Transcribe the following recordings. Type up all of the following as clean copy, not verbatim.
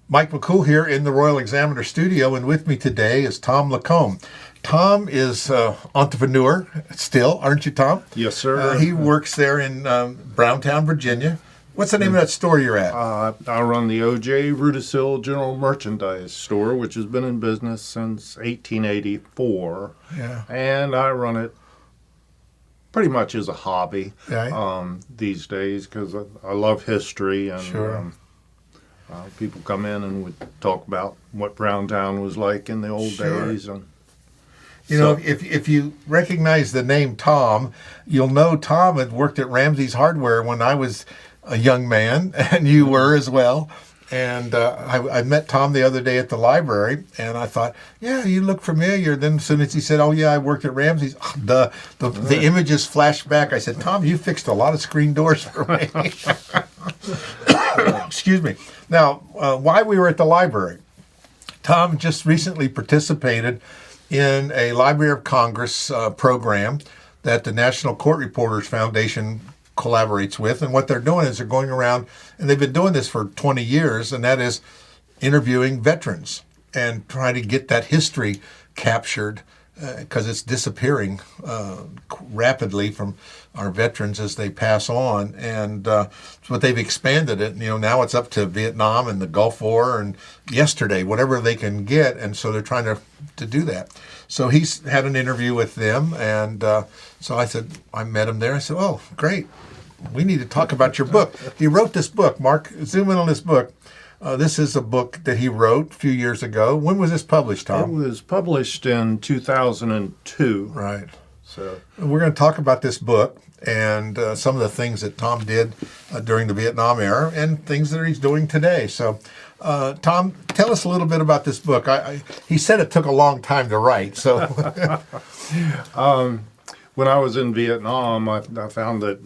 Mike McCool here in the Royal Examiner studio, and with me today is Tom LaCombe. Tom is an entrepreneur still, aren't you, Tom? Yes, sir. He works there in Browntown, Virginia. What's the name of that store you're at? I run the O.J. Rudisill General Merchandise Store, which has been in business since 1884. Yeah. And I run it pretty much as a hobby Right. these days because I love history. And Sure. people come in and would talk about what Browntown was like in the old Sure. days. And You know, if you recognize the name Tom, you'll know Tom had worked at Ramsey's Hardware when I was a young man, and you were as well. And I met Tom the other day at the library, and I thought, yeah, you look familiar. Then as soon as he said, oh, yeah, I worked at Ramsey's, the images flashed back. I said, Tom, you fixed a lot of screen doors for me. Excuse me. Now, why we were at the library, Tom just recently participated in a Library of Congress program that the National Court Reporters Foundation collaborates with. And what they're doing is they're going around, and they've been doing this for 20 years, and that is interviewing veterans and trying to get that history captured because it's disappearing rapidly from our veterans as they pass on. And so they've expanded it. You know, now it's up to Vietnam and the Gulf War and yesterday, whatever they can get. And so they're trying to do that. So he's had an interview with them. And so I met him there. I said, oh, great. We need to talk about your book. He wrote this book. Mark, zoom in on this book. This is a book that he wrote a few years ago. When was this published, Tom? it was published in 2002. Right. So We're going to talk about this book and some of the things that Tom did during the Vietnam era and things that he's doing today. So, Tom, tell us a little bit about this book. He said it took a long time to write. So, when I was in Vietnam, I found that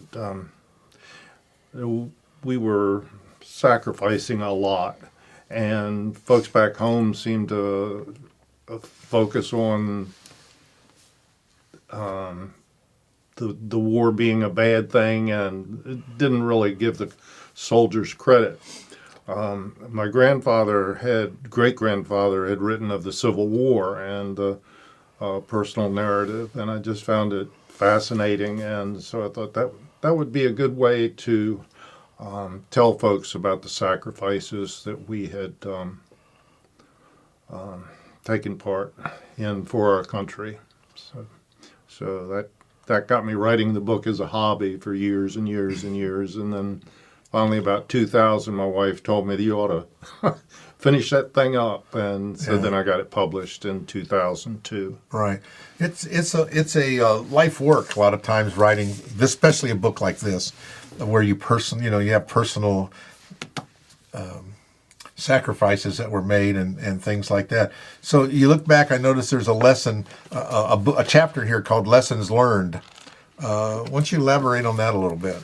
we were sacrificing a lot, and folks back home seemed to focus on the war being a bad thing, and it didn't really give the soldiers credit. My great grandfather had written of the Civil War and the personal narrative, and I just found it fascinating, and so I thought that would be a good way to tell folks about the sacrifices that we had taken part in for our country. So that got me writing the book as a hobby for years and years and years, and then finally about 2000, my wife told me that you ought to finish that thing up, and so then I got it published in 2002. right. It's a life work a lot of times writing, especially a book like this, where you have personal sacrifices that were made and things like that. So you look back, I noticed there's a lesson, a chapter here called Lessons Learned. Why don't you elaborate on that a little bit?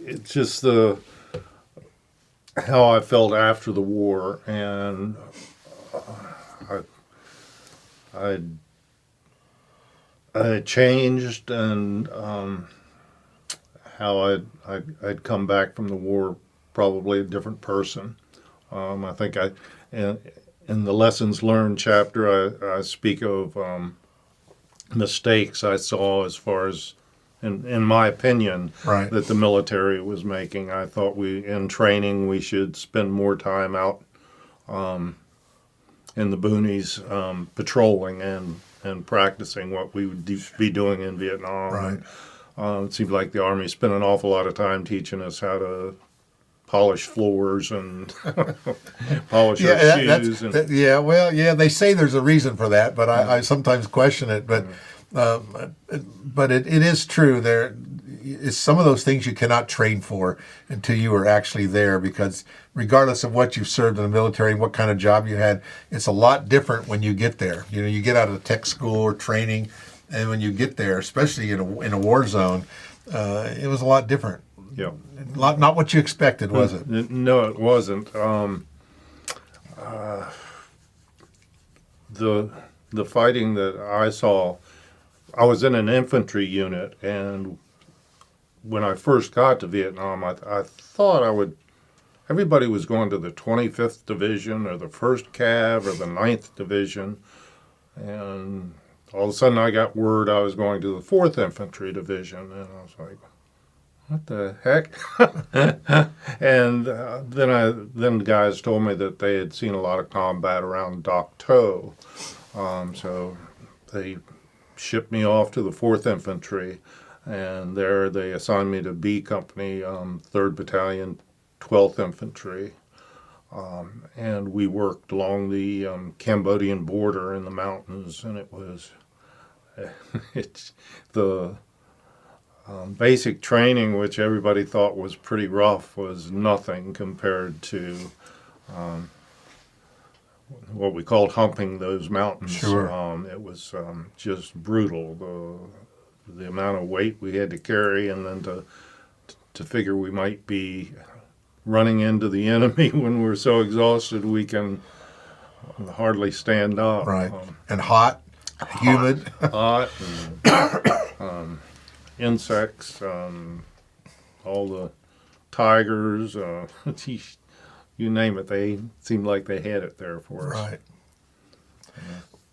It's just how I felt after the war, and I changed, and how I'd come back from the war probably a different person. I think in the lessons learned chapter, I speak of mistakes I saw as far as, in my opinion, Right. that the military was making. I thought in training we should spend more time out in the boonies patrolling and practicing what we would be doing in Vietnam. Right. It seemed like the Army spent an awful lot of time teaching us how to polish floors and polish our shoes. They say there's a reason for that, but I sometimes question it. But it is true. There is some of those things you cannot train for until you are actually there, because regardless of what you've served in the military and what kind of job you had, it's a lot different when you get there. You know, you get out of the tech school or training, and when you get there, especially in a war zone, it was a lot different. Yeah. Not what you expected, was it? No, it wasn't. The fighting that I saw, I was in an infantry unit, and when I first got to Vietnam, I thought I would everybody was going to the 25th Division or the 1st Cav or the 9th Division. And all of a sudden I got word I was going to the 4th Infantry Division. And I was like, what the heck? And then the guys told me that they had seen a lot of combat around Dak To. So they shipped me off to the 4th Infantry. And there they assigned me to B Company, 3rd Battalion, 12th Infantry. And we worked along the Cambodian border in the mountains, and it was it's the basic training, which everybody thought was pretty rough, was nothing compared to what we called humping those mountains. Sure. It was just brutal. The amount of weight we had to carry, and then to figure we might be running into the enemy when we're so exhausted we can hardly stand up. Right. And hot, humid. Hot, and, insects, all the tigers, you name it. They seemed like they had it there for us. Right.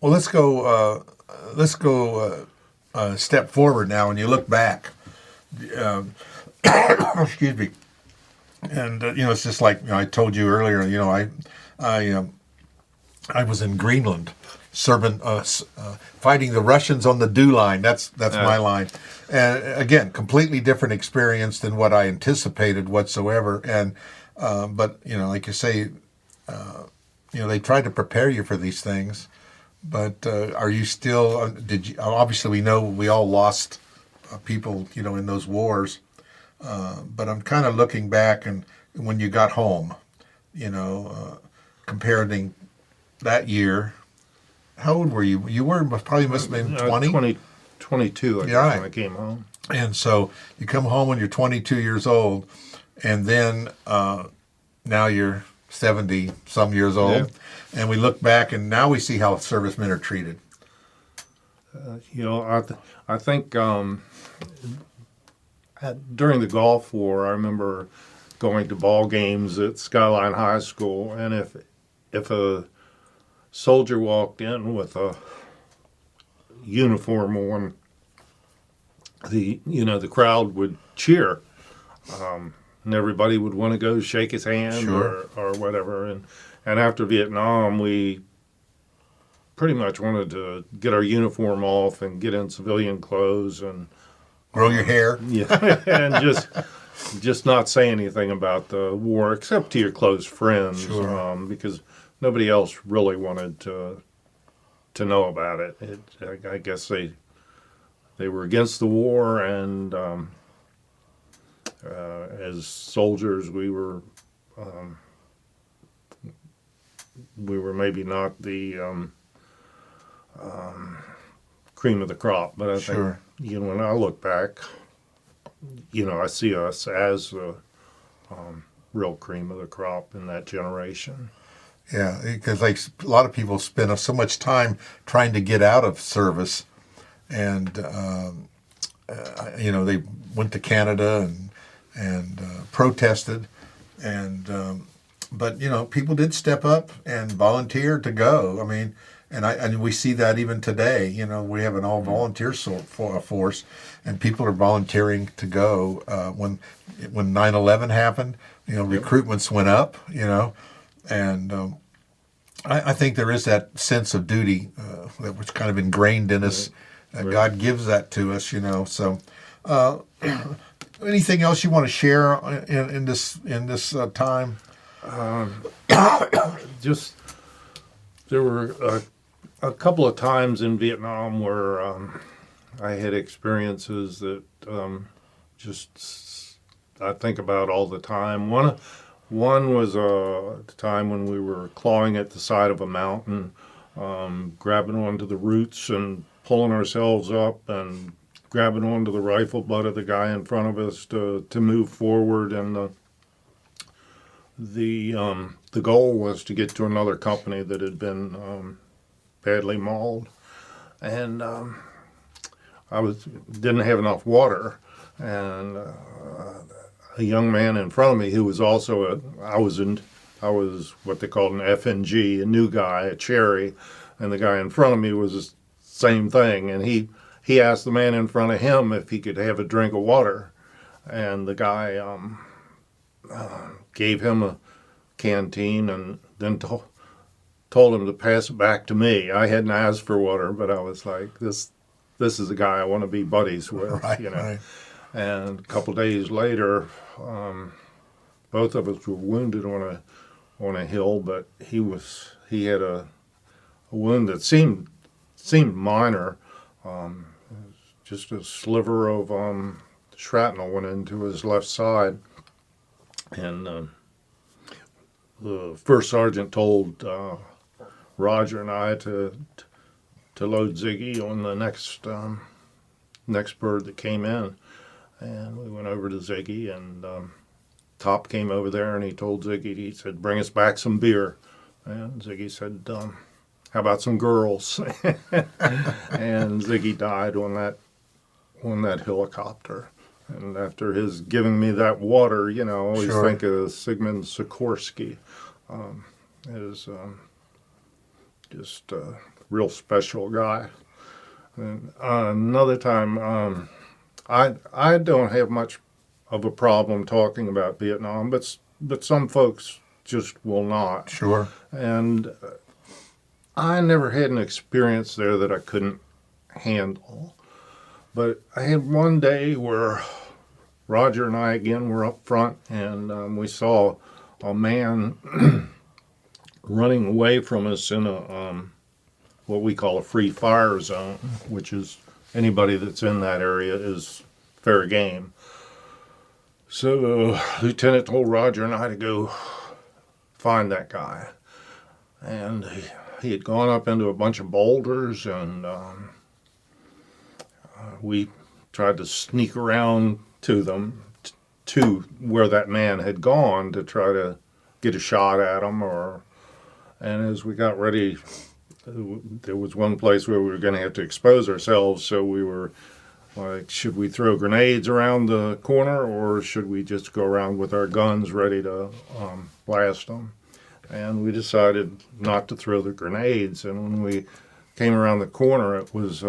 Well, let's go a step forward now, and you look back. Excuse me. And it's just like I told you earlier. I was in Greenland, serving, fighting the Russians on the DEW line. That's my line. And again, completely different experience than what I anticipated whatsoever. And but like you say, they tried to prepare you for these things. But are you still? Did you? Obviously, we know we all lost people, in those wars. But I'm kind of looking back, and when you got home, comparing that year. How old were you? You were probably must have been 20? 22, I guess, right. when I came home. And so you come home when you're 22 years old, and then now you're 70 some years old, and we look back, and now we see how servicemen are treated. I think during the Gulf War, I remember going to ball games at Skyline High School, and if a soldier walked in with a uniform on, the crowd would cheer, and everybody would want to go shake his hand. Sure. or whatever. And after Vietnam, we pretty much wanted to get our uniform off and get in civilian clothes and Grow your hair. yeah, and just not say anything about the war except to your close friends, Sure. Because nobody else really wanted to know about it. I guess they were against the war, and as soldiers, we were maybe not the cream of the crop, but I Sure. think when I look back, I see us as the real cream of the crop in that generation. Yeah, because a lot of people spend so much time trying to get out of service, and they went to Canada and protested, and but people did step up and volunteer to go. I mean, and we see that even today. We have an all volunteer force, and people are volunteering to go. When 9/11 happened, recruitments went up. And I think there is that sense of duty that was kind of ingrained in us. Right. God gives that to us, So, anything else you want to share in this time? Just there were a couple of times in Vietnam where I had experiences that just I think about all the time. One was a time when we were clawing at the side of a mountain, grabbing onto the roots and pulling ourselves up and grabbing onto the rifle butt of the guy in front of us to move forward. And the goal was to get to another company that had been badly mauled. And I didn't have enough water, and a young man in front of me who was also I was what they called an FNG, a new guy, a cherry, and the guy in front of me was the same thing. And he asked the man in front of him if he could have a drink of water, and the guy gave him a canteen and then told him to pass it back to me. I hadn't asked for water, but I was like, this is the guy I want to be buddies with, Right, you know. right. And a couple days later, both of us were wounded on a hill, but he had a wound that seemed minor. Just a sliver of shrapnel went into his left side, and the first sergeant told Roger and I to load Ziggy on the next bird that came in, and we went over to Ziggy, and Top came over there and he told Ziggy, he said, "Bring us back some beer," and Ziggy said, "How about some girls?" And Ziggy died on that helicopter. And after his giving me that water, you know, I always Sure. think of Sigmund Sikorsky as just a real special guy. And another time, I don't have much of a problem talking about Vietnam, but some folks just will not. Sure. And I never had an experience there that I couldn't handle. But I had one day where Roger and I again were up front, and we saw a man running away from us in a what we call a free fire zone, which is anybody that's in that area is fair game. So the lieutenant told Roger and I to go find that guy, and he had gone up into a bunch of boulders, and we tried to sneak around to them, to where that man had gone, to try to get a shot at him. And as we got ready, there was one place where we were going to have to expose ourselves, so we were like, should we throw grenades around the corner, or should we just go around with our guns ready to blast them? And we decided not to throw the grenades. And when we came around the corner, it was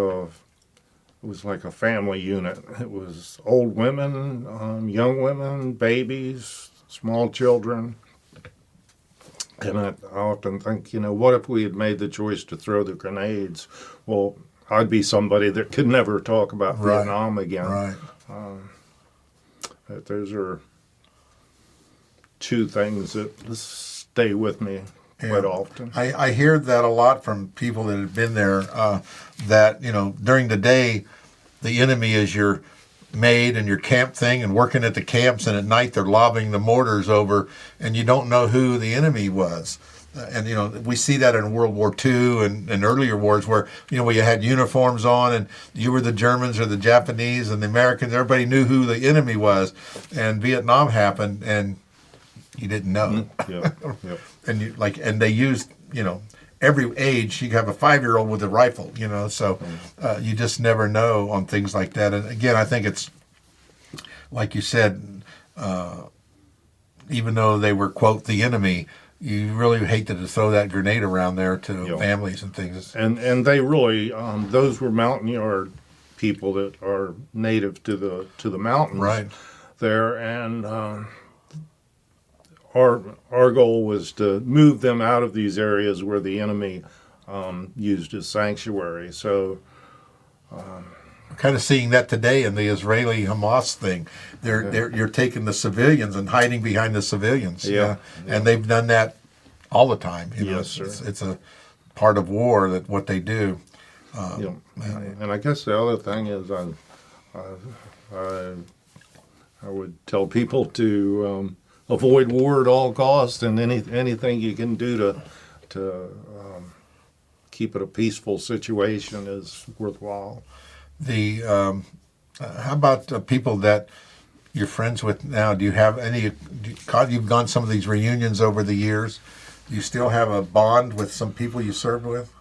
like a family unit. It was old women, young women, babies, small children. And I often think, you know, what if we had made the choice to throw the grenades? Well, I'd be somebody that could never talk about Right. Vietnam again. Right. Those are two things that stay with me quite often. I hear that a lot from people that have been there, that, you know, during the day, the enemy is your maid and your camp thing and working at the camps, and at night they're lobbing the mortars over, and you don't know who the enemy was. And, you know, we see that in World War II and earlier wars where, you know, where you had uniforms on and you were the Germans or the Japanese and the Americans. Everybody knew who the enemy was. And Vietnam happened and you didn't know. Yeah, yeah. And they used, you know, every age, you have a 5-year-old with a rifle, you know, so you just never know on things like that. And again, I think it's, like you said, even though they were, quote, the enemy, you really hate to throw that grenade around there to Yeah. families and things. And they really, those were Montagnard people that are native to the mountains Right. there, and our goal was to move them out of these areas where the enemy used as sanctuary. So We're kind of seeing that today in the Israeli-Hamas thing. You're taking the civilians and hiding behind the civilians. Yeah. And they've done that all the time. You know, Yes, sir. It's a part of war, that what they do. you know, and I guess the other thing is I would tell people to avoid war at all costs, and anything you can do to keep it a peaceful situation is worthwhile. How about people that you're friends with now? Do you have any? You've done some of these reunions over the years. Do you still have a bond with some people you served with?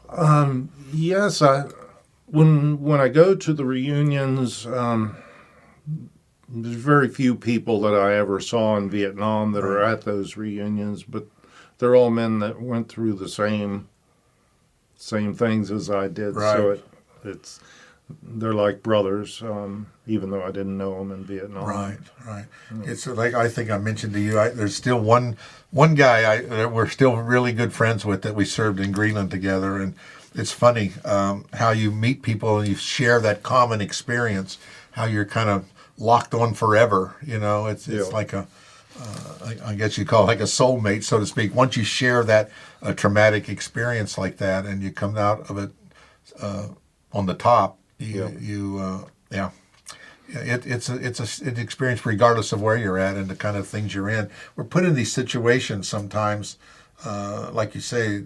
Yes, when I go to the reunions, there's very few people that I ever saw in Vietnam that are at those reunions, but they're all men that went through the same things as I did. Right. So they're like brothers, even though I didn't know them in Vietnam. Right. It's like I think I mentioned to you. There's still one guy that we're still really good friends with that we served in Greenland together, and it's funny how you meet people and you share that common experience. How you're kind of locked on forever. It's like I guess you call it like a soulmate, so to speak. Once you share that traumatic experience like that, and you come out of it on the top, it's an experience regardless of where you're at and the kind of things you're in. We're put in these situations sometimes, like you say.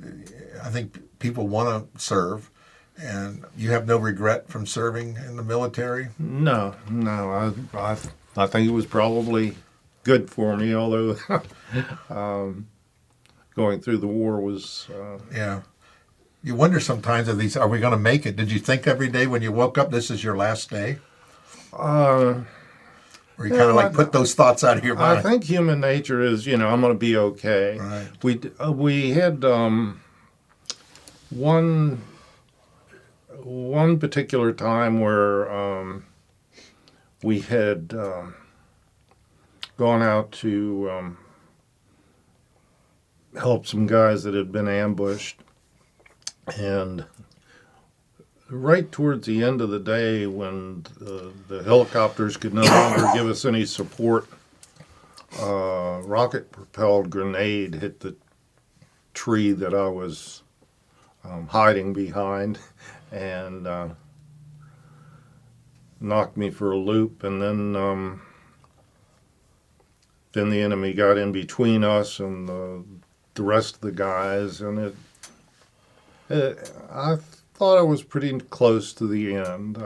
I think people want to serve, and you have no regret from serving in the military. No, I think it was probably good for me, although going through the war was. You wonder sometimes are we going to make it? Did you think every day when you woke up, this is your last day? Or you kind of put those thoughts out of your mind? I think human nature is, I'm going to be okay. Right. We had one particular time where we had gone out to help some guys that had been ambushed. And right towards the end of the day, when the helicopters could no longer give us any support, a rocket-propelled grenade hit the tree that I was hiding behind and knocked me for a loop. And then the enemy got in between us and the rest of the guys, and I thought I was pretty close to the end.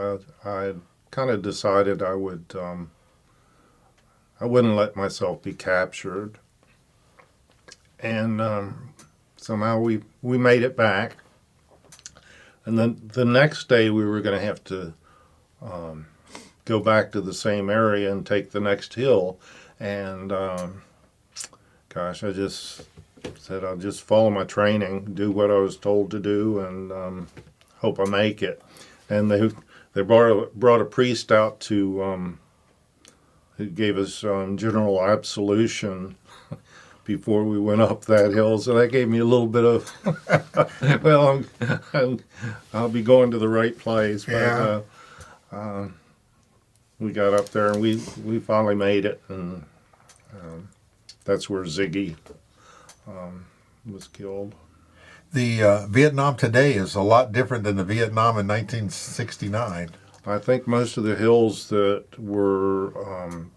I kind of decided I wouldn't let myself be captured, and somehow we made it back. And then the next day we were going to have to go back to the same area and take the next hill, and gosh, I just said I'll just follow my training, do what I was told to do, and hope I make it. And they brought a priest out to who gave us general absolution before we went up that hill. So that gave me a little bit of well, I'll be going to the right place. But we got up there and we finally made it, and that's where Ziggy was killed. The Vietnam today is a lot different than the Vietnam in 1969. I think most of the hills that were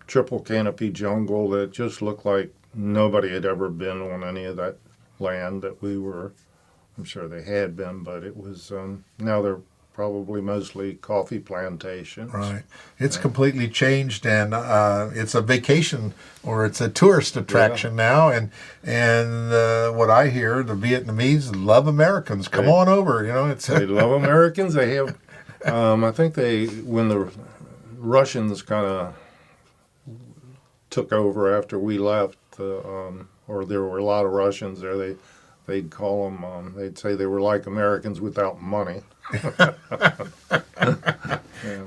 triple canopy jungle that just looked like nobody had ever been on any of that land that we were. I'm sure they had been, but it was now they're probably mostly coffee plantations. Right. It's completely changed, and it's a vacation or it's a tourist attraction now. And what I hear, the Vietnamese love Americans. Come on over. They love Americans. They have. I think when the Russians kind of took over after we left, or there were a lot of Russians there. They'd call them. They'd say they were like Americans without money.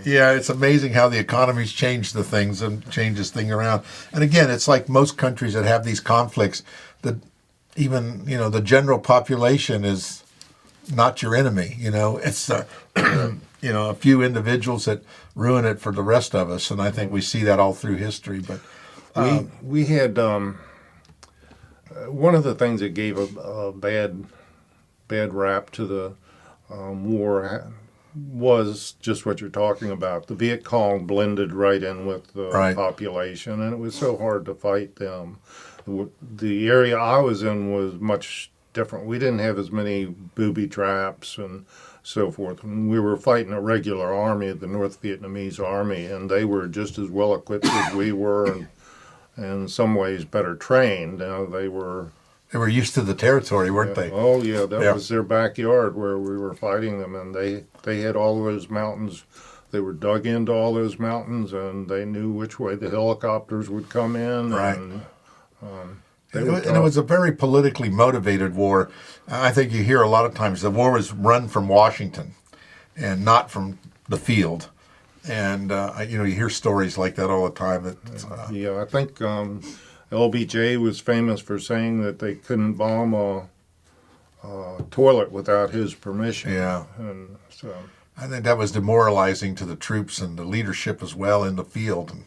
Yeah, it's amazing how the economy's changed the things and changes things around. And again, it's like most countries that have these conflicts. That even the general population is not your enemy. It's a few individuals that ruin it for the rest of us. And I think we see that all through history. But we had one of the things that gave a bad rap to the war was just what you're talking about. The Viet Cong blended right in with the population, and it was so hard to fight them. The area I was in was much different. We didn't have as many booby traps and so forth. We were fighting a regular army, the North Vietnamese army, and they were just as well equipped as we were, and in some ways better trained. They were used to the territory, weren't they? Oh yeah, that was their backyard where we were fighting them, and they had all those mountains They were dug into all those mountains, and they knew which way the helicopters would come in. Right. And, And it was a very politically motivated war. I think you hear a lot of times the war was run from Washington and not from the field. And, you hear stories like that all the time. Yeah, I think LBJ was famous for saying that they couldn't bomb a toilet without his permission. Yeah. And so, I think that was demoralizing to the troops and the leadership as well in the field. And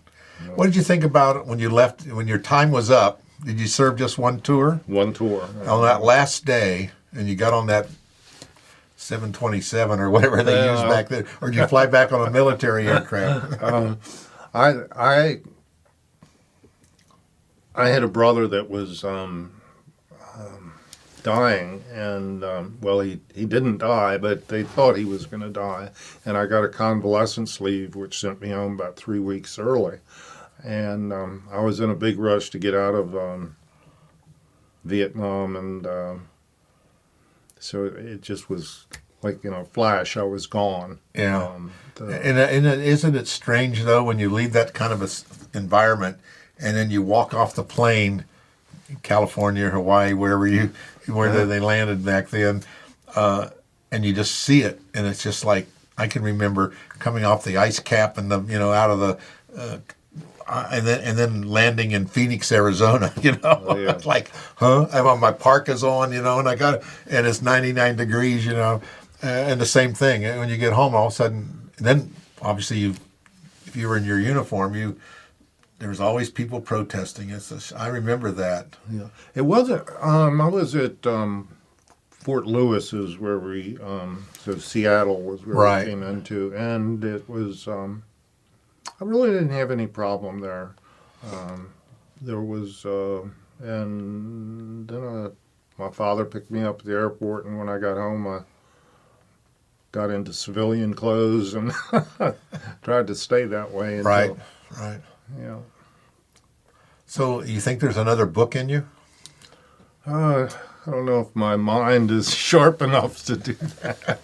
what did you think about it when you left, when your time was up? Did you serve just one tour? one tour. On that last day, and you got on that 727 or whatever they used back then, or did you fly back on a military aircraft? I had a brother that was dying, and well, he didn't die, but they thought he was going to die, and I got a convalescence leave, which sent me home about 3 weeks early, and I was in a big rush to get out of Vietnam, and so it just was like in a flash, I was gone. Yeah. And isn't it strange, though, when you leave that kind of environment and then you walk off the plane in California, Hawaii, where they landed back then, and you just see it, and it's just like, I can remember coming off the ice cap and out of the and then landing in Phoenix, Arizona. It's like, huh? I have my parkas on, and and it's 99 degrees, and the same thing. And when you get home, all of a sudden, then obviously if you were in your uniform, there was always people protesting. I remember that. Yeah, it wasn't. I was at Fort Lewis, is where we. So Seattle was where we came into, and it was. I really didn't have any problem there. There was, and then my father picked me up at the airport, and when I got home, I got into civilian clothes and tried to stay that way. Right. Yeah. So you think there's another book in you? I don't know if my mind is sharp enough to do that.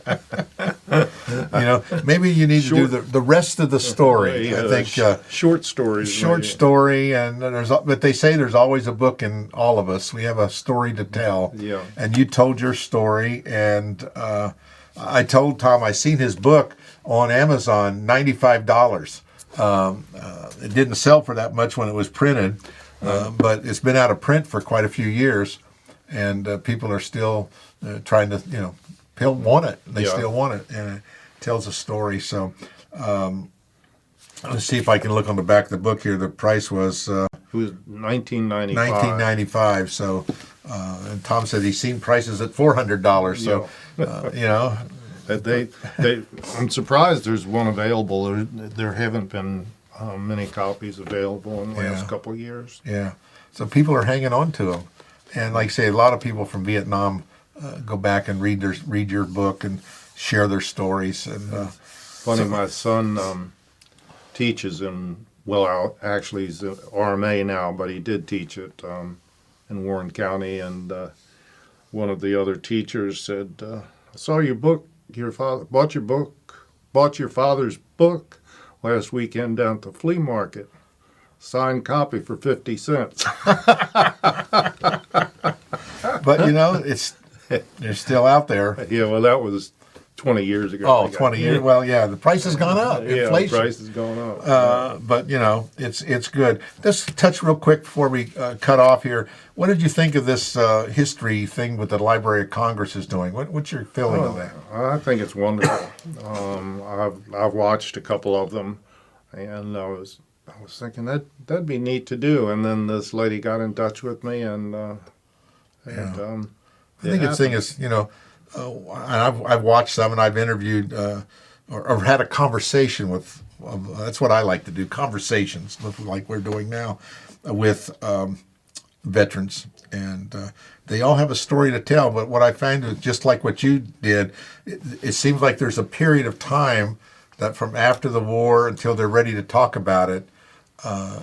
Maybe you need to do the rest of the story. I think short stories. Short story, and but they say there's always a book in all of us. We have a story to tell. Yeah. And you told your story, and I told Tom I seen his book on Amazon, $95. It didn't sell for that much when it was printed, but it's been out of print for quite a few years, and people are still trying to, people want it. They still want it, and it tells a story. So let's see if I can look on the back of the book here. The price was it was $19.95. $19.95. So, and Tom said he's seen prices at $400. So, I'm surprised there's one available. There haven't been many copies available in the last couple of years. Yeah, so people are hanging on to them, and like I say, a lot of people from Vietnam go back and read your book and share their stories. And funny, my son teaches actually he's an RMA now, but he did teach it in Warren County, and one of the other teachers said, "I saw your book. Your father bought your father's book last weekend down at the flea market. Signed copy for 50 cents. But they're still out there. Yeah, well, that was 20 years ago. Oh, 20 years. Well, yeah, the price has gone up. Yeah, Inflation. the price has gone up. But it's good. Let's touch real quick before we cut off here. What did you think of this history thing with the Library of Congress is doing? What's your feeling on that? I think it's wonderful. I've watched a couple of them, and I was thinking that'd be neat to do. And then this lady got in touch with me, and I think the thing is, I've watched some, and I've interviewed or had a conversation with. That's what I like to do: conversations, like we're doing now, with veterans, and they all have a story to tell. But what I find is just like what you did, it seems like there's a period of time that from after the war until they're ready to talk about it,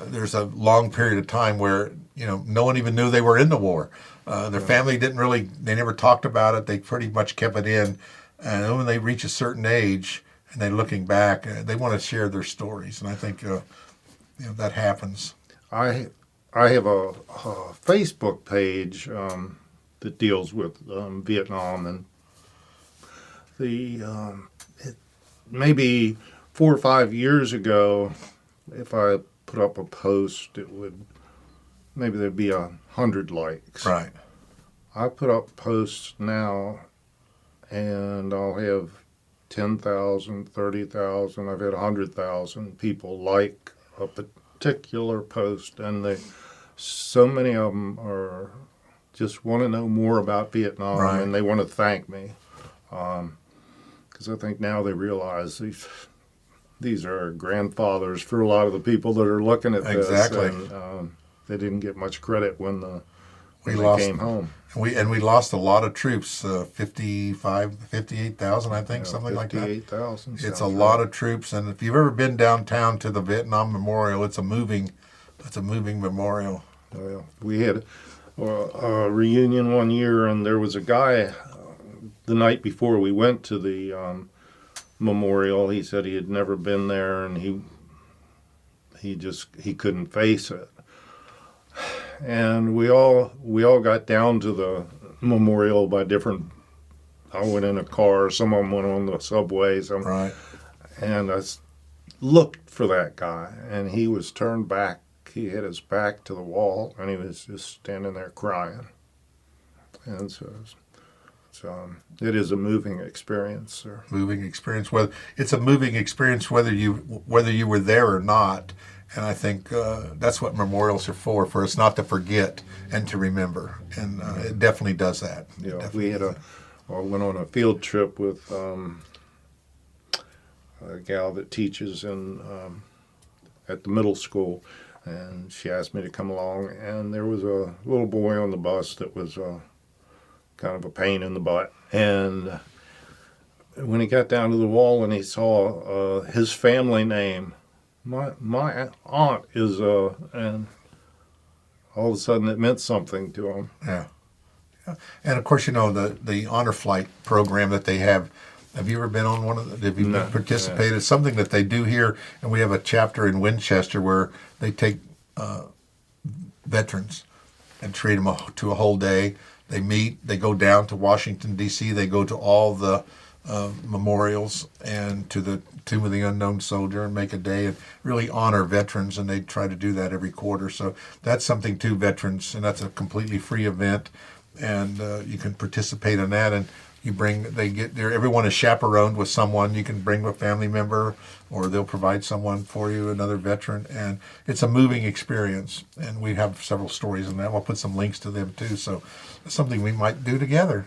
there's a long period of time where no one even knew they were in the war. Their family they never talked about it. They pretty much kept it in. And then when they reach a certain age, and they're looking back. They want to share their stories, and I think that happens. I have a Facebook page that deals with Vietnam, and maybe 4 or 5 years ago, if I put up a post, maybe there'd be 100 likes. Right. I put up posts now, and I'll have 10,000, 30,000. I've had 100,000 people like a particular post, and so many of them are just want to know more about Vietnam, right. and they want to thank me, because I think now they realize these are grandfathers for a lot of the people that are looking at this. Exactly. And they didn't get much credit when they came home. We lost a lot of troops, 58,000, I think, something like that. 58,000. It's a lot of troops, and if you've ever been downtown to the Vietnam Memorial, it's a moving memorial. Well, we had a reunion one year, and there was a guy the night before we went to the memorial. He said he had never been there, and he couldn't face it. And we all got down to the memorial by different. I went in a car. Some of them went on the subway. Right. And I looked for that guy, and he was turned back. He had his back to the wall, and he was just standing there crying. And so it is a moving experience, sir. Moving experience. It's a moving experience whether you were there or not. And I think that's what memorials are for us not to forget and to remember. And it definitely does that. Yeah, we had went on a field trip with a gal that teaches at the middle school, and she asked me to come along. And there was a little boy on the bus that was kind of a pain in the butt. And when he got down to the wall and he saw his family name, my aunt is and all of a sudden it meant something to him. Yeah. And of course, the honor flight program that they have. Have you ever been on one of them? Have you participated? It's something that they do here, and we have a chapter in Winchester where they take veterans and treat them to a whole day. They meet. They go down to Washington D.C. They go to all the memorials and to the Tomb of the Unknown Soldier and make a day and really honor veterans, and they try to do that every quarter. So that's something to veterans, and that's a completely free event, and you can participate in that. And they get there. Everyone is chaperoned with someone. You can bring a family member, or they'll provide someone for you, another veteran, and it's a moving experience. And we have several stories in that. We'll put some links to them too. So it's something we might do together.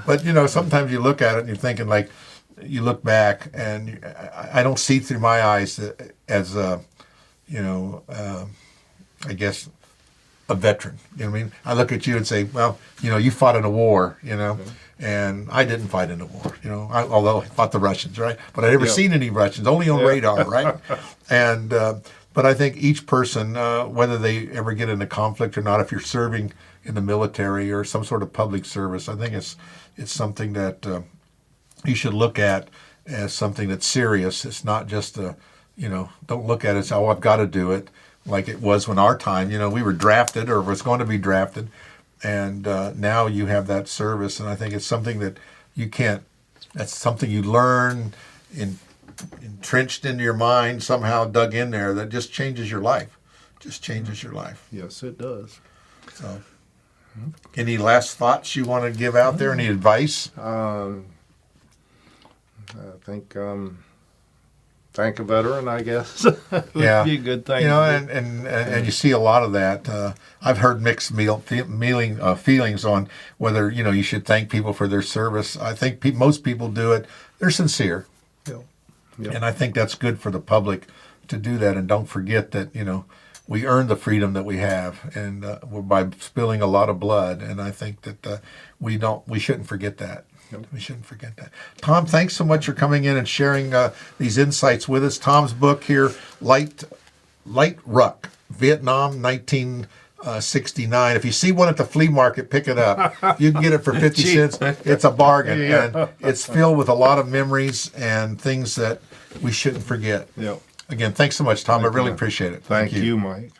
But sometimes you look at it and you're thinking, like, you look back, and I don't see through my eyes as I guess, a veteran. You know what I mean? I look at you and say, well, you fought in a war, and I didn't fight in a war, although I fought the Russians, right? But I never seen any Russians, only on radar, right? And but I think each person, whether they ever get into conflict or not, if you're serving in the military or some sort of public service, I think it's something that you should look at as something that's serious. It's not just don't look at it as, oh, I've got to do it, like it was when our time. We were drafted or was going to be drafted, and now you have that service, and I think it's something that that's something you learn, entrenched into your mind, somehow dug in there, that just changes your life. Yes, it does. So, any last thoughts you want to give out there? Any advice? I think thank a veteran, I guess. Would be a good thing. And you see a lot of that. I've heard mixed feelings on whether you should thank people for their service. I think most people do it. They're sincere, and I think that's good for the public to do that. And don't forget that we earned the freedom that we have, and by spilling a lot of blood. And I think that we shouldn't forget that. We shouldn't forget that. Tom, thanks so much for coming in and sharing these insights with us. Tom's book here, Light Ruck, Vietnam 69. If you see one at the flea market, pick it up. You can get it for 50 cents. It's a bargain, Yeah. and it's filled with a lot of memories and things that we shouldn't forget. Yep. Again, thanks so much, Tom. I really you. appreciate it. Thank you, Mike.